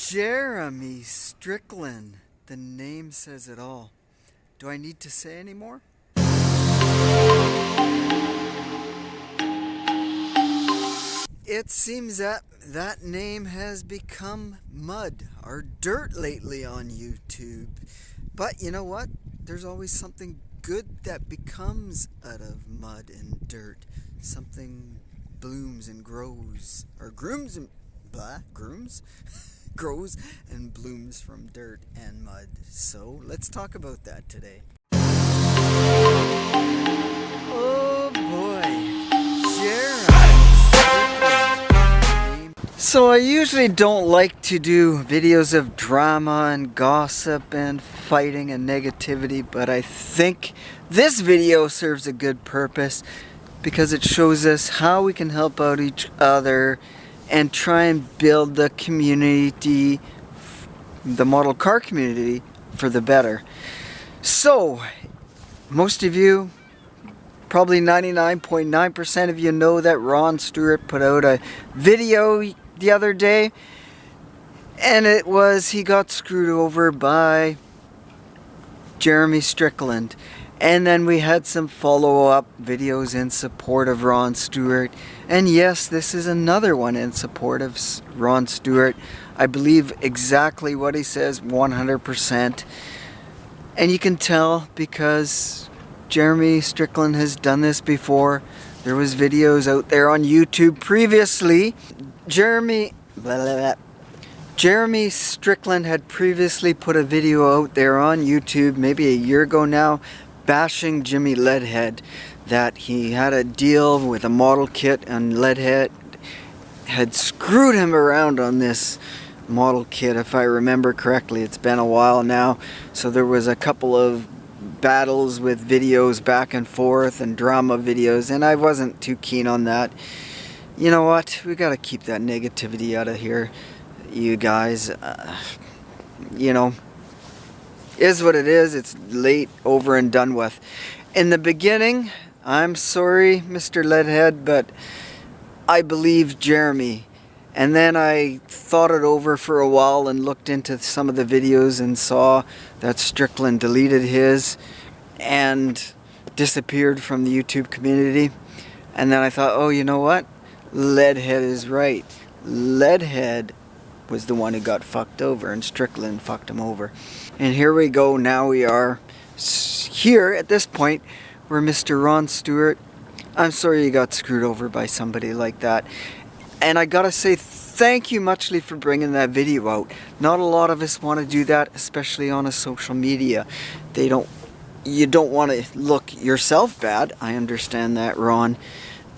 Jeremy Strickland. The name says it all. Do I need to say any more? It seems that that name has become mud or dirt lately on YouTube. But you know what? There's always something good that becomes out of mud and dirt. Something blooms and grows, or grooms and grooms grows and blooms from dirt and mud. So let's talk about that today. Oh boy, Jeremy. So I usually don't like to do videos of drama and gossip and fighting and negativity, but I think this video serves a good purpose because it shows us how we can help out each other and try and build the community, the model car community, for the better. So, most of you, probably 99.9% of you know that Ron Stewart put out a video the other day, and it was he got screwed over by Jeremy Strickland. And then we had some follow-up videos in support of Ron Stewart. And yes, this is another one in support of Ron Stewart. I believe exactly what he says 100%. And you can tell because Jeremy Strickland has done this before. There was videos out there on YouTube previously. Jeremy Strickland had previously put a video out there on YouTube maybe a year ago now, bashing Jimmy Leadhead, that he had a deal with a model kit and Leadhead had screwed him around on this model kit, if I remember correctly. It's been a while now, so there was a couple of battles with videos back and forth and drama videos, and I wasn't too keen on that. You know what, we gotta keep that negativity out of here, you guys. You know, is what it is. It's late, over and done with. In the beginning, I'm sorry, Mr. Leadhead, but I believed Jeremy. And then I thought it over for a while and looked into some of the videos and saw that Strickland deleted his and disappeared from the YouTube community. And then I thought, oh, you know what? Leadhead is right. Leadhead was the one who got fucked over, and Strickland fucked him over. And here we go, now we are here at this point where Mr. Ron Stewart, I'm sorry you got screwed over by somebody like that. And I gotta say thank you muchly for bringing that video out. Not a lot of us want to do that, especially on a social media. You don't want to look yourself bad, I understand that, Ron.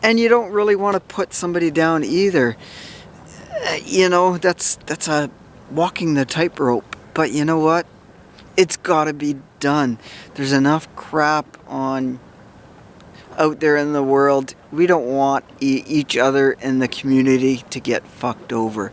And you don't really want to put somebody down either. You know, that's a walking the tightrope. But you know what? It's got to be done. There's enough crap out there in the world. We don't want each other in the community to get fucked over.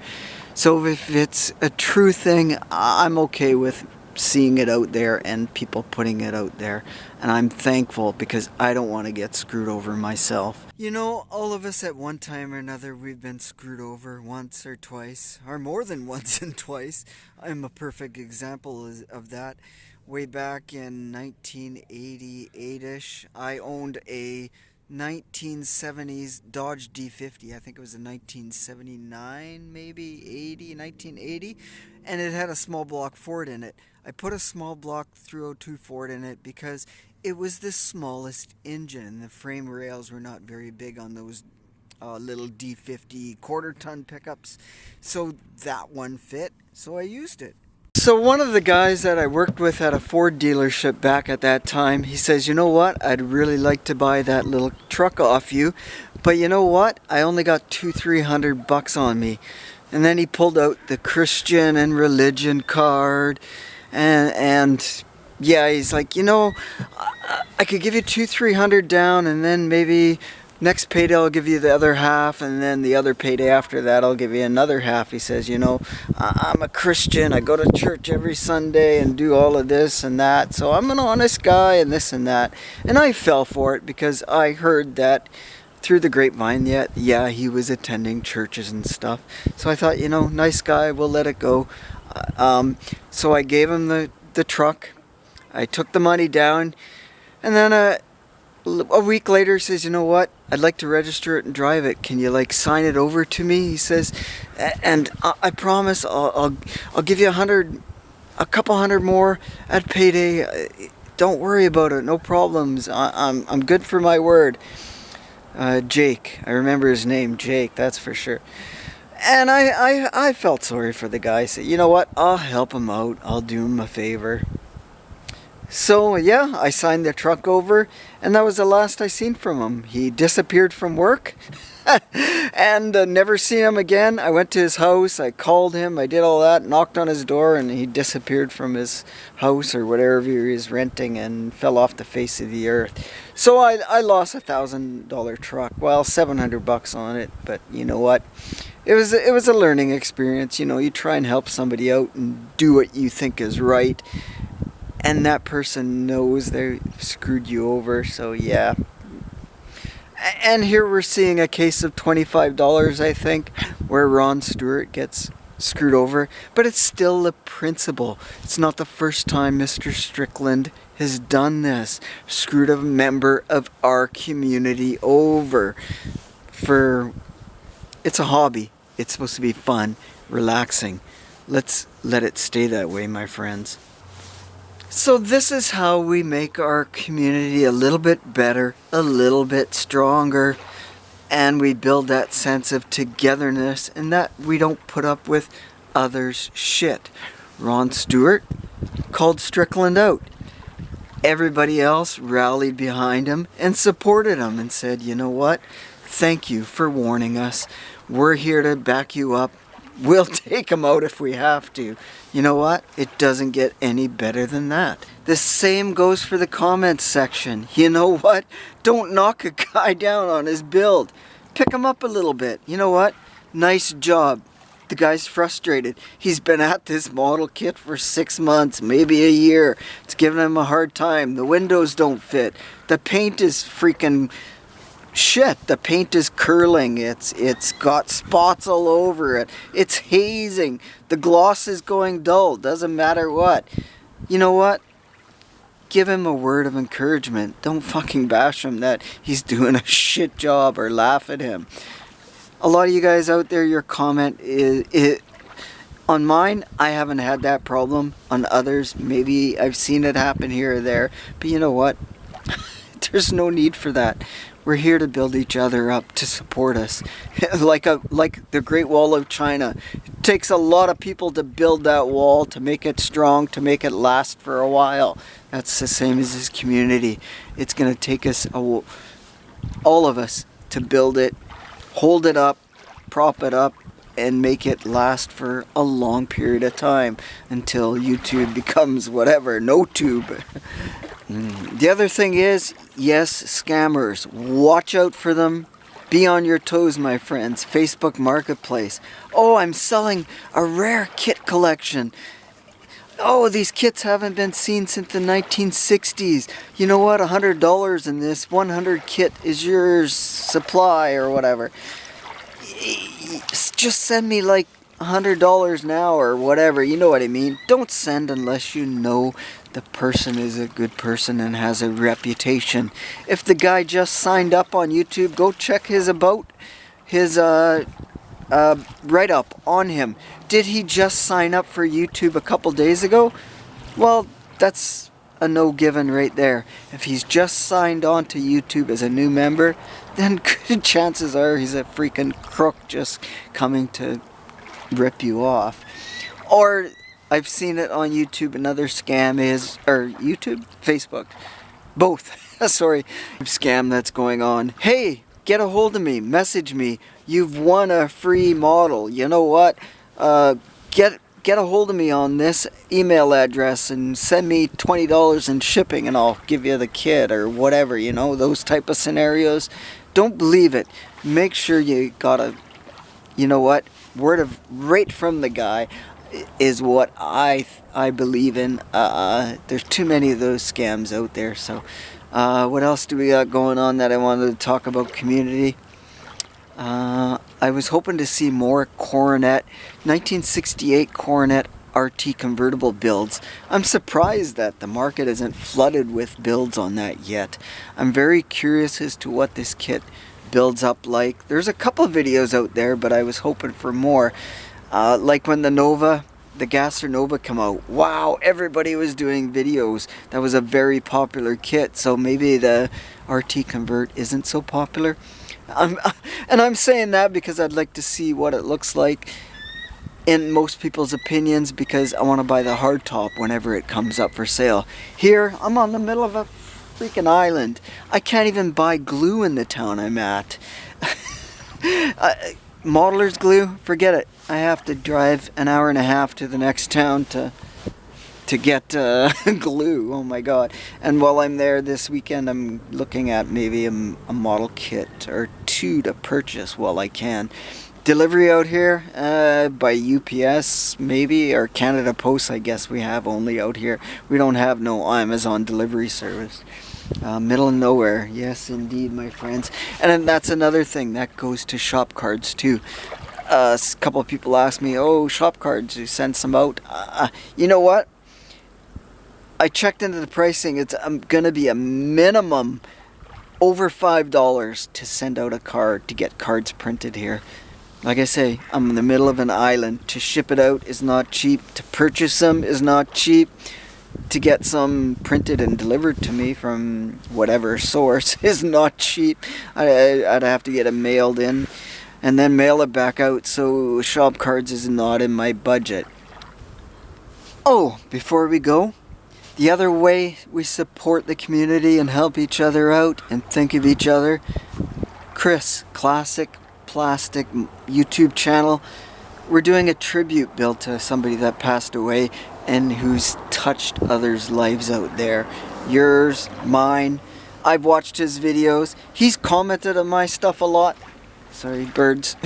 So if it's a true thing, I'm okay with seeing it out there and people putting it out there. And I'm thankful because I don't want to get screwed over myself. You know, all of us at one time or another, we've been screwed over once or twice, or more than once and twice. I'm a perfect example of that. Way back in 1988-ish, I owned a 1970s Dodge D50. I think it was a 1979, maybe 1980, and it had a small block Ford in it. I put a small block 302 Ford in it because it was the smallest engine, and the frame rails were not very big on those little D50 quarter-ton pickups. So that one fit, so I used it. So one of the guys that I worked with at a Ford dealership back at that time, he says, you know what, I'd really like to buy that little truck off you, but you know what, I only got $200-300 on me. And then he pulled out the Christian and religion card, and yeah, he's like, you know, I could give you $200-300 down, and then maybe next payday I'll give you the other half, and then the other payday after that I'll give you another half. He says, you know, I'm a Christian, I go to church every Sunday and do all of this and that, so I'm an honest guy and this and that. And I fell for it because I heard that through the grapevine yet, yeah, he was attending churches and stuff. So I thought, you know, nice guy, we'll let it go. So I gave him the truck. I took the money down, and then a week later he says, you know what, I'd like to register it and drive it. Can you like sign it over to me? He says, and I promise I'll give you a couple hundred more at payday. Don't worry about it, no problems. I'm good for my word. Jake, I remember his name, Jake, that's for sure. And I felt sorry for the guy. I said, you know what, I'll help him out, I'll do him a favor. So yeah, I signed the truck over, and that was the last I seen from him. He disappeared from work, and never seen him again. I went to his house, I called him, I did all that, knocked on his door, and he disappeared from his house or whatever he was renting and fell off the face of the earth. So I lost $1,000 truck, well, $700 on it, but you know what? It was a learning experience. You know, you try and help somebody out and do what you think is right, and that person knows they screwed you over, so yeah. And here we're seeing a case of $25, I think, where Ron Stewart gets screwed over. But it's still the principle. It's not the first time Mr. Strickland has done this. Screwed a member of our community over. It's a hobby. It's supposed to be fun, relaxing. Let's let it stay that way, my friends. So this is how we make our community a little bit better, a little bit stronger, and we build that sense of togetherness and that we don't put up with others' shit. Ron Stewart called Strickland out. Everybody else rallied behind him and supported him and said, you know what, thank you for warning us. We're here to back you up. We'll take him out if we have to. You know what? It doesn't get any better than that. The same goes for the comments section. You know what? Don't knock a guy down on his build. Pick him up a little bit. You know what? Nice job. The guy's frustrated. He's been at this model kit for 6 months, maybe a year. It's giving him a hard time. The windows don't fit. The paint is freaking shit. The paint is curling. It's got spots all over it. It's hazing. The gloss is going dull. Doesn't matter what. You know what? Give him a word of encouragement. Don't fucking bash him that he's doing a shit job or laugh at him. A lot of you guys out there, your comment is on mine, I haven't had that problem. On others, maybe I've seen it happen here or there. But you know what? There's no need for that. We're here to build each other up, to support us. like the Great Wall of China. It takes a lot of people to build that wall, to make it strong, to make it last for a while. That's the same as this community. It's going to take us, all of us, to build it, hold it up, prop it up, and make it last for a long period of time until YouTube becomes whatever, no tube. The other thing is, yes, scammers. Watch out for them. Be on your toes, my friends. Facebook Marketplace. Oh, I'm selling a rare kit collection. Oh, these kits haven't been seen since the 1960s. You know what? $100 in this 100 kit is yours supply or whatever. Just send me like $100 now or whatever. You know what I mean? Don't send unless you know the person is a good person and has a reputation. If the guy just signed up on YouTube, go check his write-up on him. Did he just sign up for YouTube a couple days ago? Well, that's a no given right there. If he's just signed on to YouTube as a new member, then good chances are he's a freaking crook just coming to rip you off. Or I've seen it on YouTube. Another scam is, or YouTube? Facebook. Both. Sorry. Scam that's going on. Hey, get a hold of me. Message me. You've won a free model. You know what? Get a hold of me on this email address and send me $20 in shipping and I'll give you the kit or whatever, you know, those type of scenarios. Don't believe it. Make sure you got a, you know what, word of right from the guy is what I believe in. There's too many of those scams out there, so What else do we got going on that I wanted to talk about community? I was hoping to see more Coronet, 1968 Coronet RT convertible builds. I'm surprised that the market isn't flooded with builds on that yet. I'm very curious as to what this kit builds up like. There's a couple videos out there, but I was hoping for more. Like when the Nova, the Gasser Nova come out. Wow, everybody was doing videos. That was a very popular kit, so maybe the RT Convert isn't so popular. And I'm saying that because I'd like to see what it looks like in most people's opinions, because I want to buy the hardtop whenever it comes up for sale. Here, I'm on the middle of a freaking island. I can't even buy glue in the town I'm at. Modeler's glue, forget it. I have to drive an hour and a half to the next town to get glue. Oh my god. And while I'm there this weekend, I'm looking at maybe a model kit or two to purchase while I can. Delivery out here by UPS maybe, or Canada Post I guess we have only out here. We don't have no Amazon delivery service. Middle of nowhere, yes indeed my friends. And then that's another thing that goes to shop cards too. A couple of people ask me, oh, shop cards, you send some out. You know what? I checked into the pricing. It's gonna be a minimum over $5 to send out a card, to get cards printed here. Like I say, I'm in the middle of an island. To ship it out is not cheap. To purchase them is not cheap. To get some printed and delivered to me from whatever source is not cheap. I'd have to get it mailed in and then mail it back out. So shop cards is not in my budget. Oh, before we go, the other way we support the community and help each other out and think of each other, Chris, Classic Plastic YouTube channel. We're doing a tribute build to somebody that passed away and who's touched others' lives out there. Yours, mine. I've watched his videos. He's commented on my stuff a lot. Sorry, birds.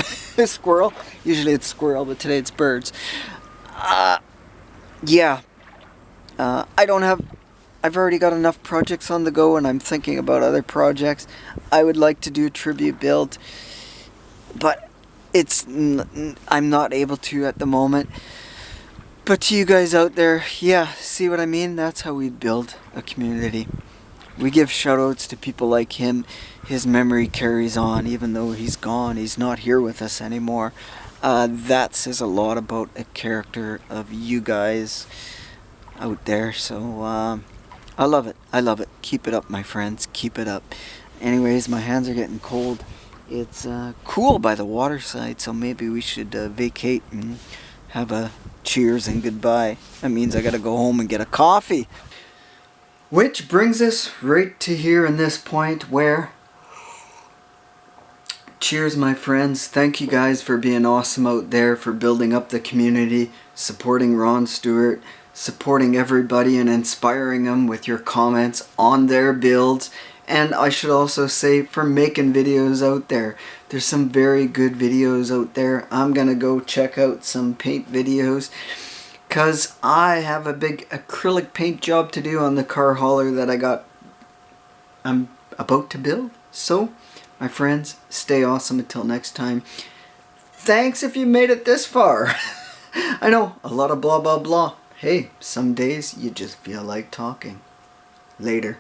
Squirrel. Usually it's squirrel, but today it's birds. Yeah. I've already got enough projects on the go, and I'm thinking about other projects. I would like to do a tribute build, but I'm not able to at the moment. But to you guys out there, yeah, see what I mean? That's how we build a community. We give shoutouts to people like him. His memory carries on, even though he's gone. He's not here with us anymore. That says a lot about a character of you guys out there. So I love it. I love it. Keep it up, my friends. Keep it up. Anyways, my hands are getting cold. It's cool by the waterside, so maybe we should vacate and have a cheers and goodbye. That means I gotta go home and get a coffee. Which brings us right to here in this point where, cheers my friends. Thank you guys for being awesome out there, for building up the community, supporting Ron Stewart, supporting everybody and inspiring them with your comments on their builds. And I should also say, for making videos out there. There's some very good videos out there. I'm gonna go check out some paint videos, because I have a big acrylic paint job to do on the car hauler that I'm about to build. So, my friends, stay awesome until next time. Thanks if you made it this far. I know, a lot of blah blah blah. Hey, some days you just feel like talking. Later.